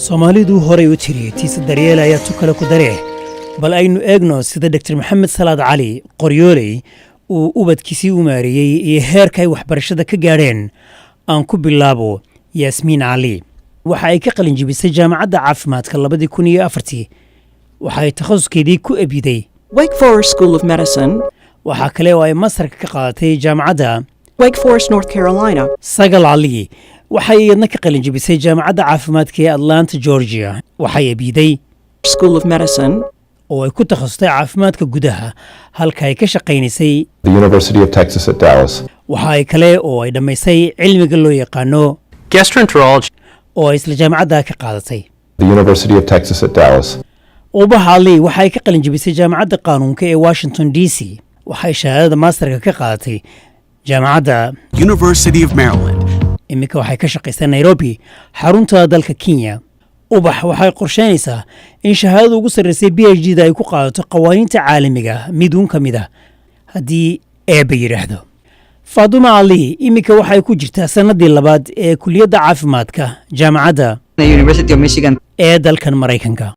Soomaalidu horay u tiriyay tiisa daryeel ayaa tukala ku daree bal aynu eegno sida Dr. Maxamed Salaad Cali Qoryooley uu ubadkiisii u maariyay iyo heerka ay waxbarashada ka gaadheen aan ku bilaabo Yasmiin Cali waxa ay ka qalin jebisay jaamacadda caafimaadka 2004 waxa ay takhasuskeedii ku ebiday Wake Forest School of Medicine waxa kale oo ay masarka ka qaadatay jaamacadda Wake Forest, North Carolina. Sagal Ali waxay iyadna ka qalin jebisay jaamacadda caafimaadka ee Atlanta, Georgia waxay ebiday School of Medicine oo ay ku takhasustay caafimaadka gudaha halka ay ka shaqaynaysay the University of Texas at Dallas. waxa ay kale oo ay dhammaysay cilmiga loo yaqaano gastroenterology oo ay isla jaamacadda ka qaadatay The University of Texas at Dallas. Ubax Ali waxa ay ka qalin jebisay jaamacadda qaanuunka ee Washington DC waxay shahaadada masterka ka qaadatay jaamacadda University of Maryland. imika waxay ka shaqaysay Nairobi xarunta dalka Kenya ubax waxay qorsheynaysaa in shahaadada ugu sarreysay PhD-da ay ku qaadato qawaaniinta caalamiga midun ka mid ah haddii eeba yiraahdo Faduma Ali imika waxay ku jirtaa sanadii labaad ee kulliyadda caafimaadka jaamacadda The University of Michigan. ee dalkan Mareykanka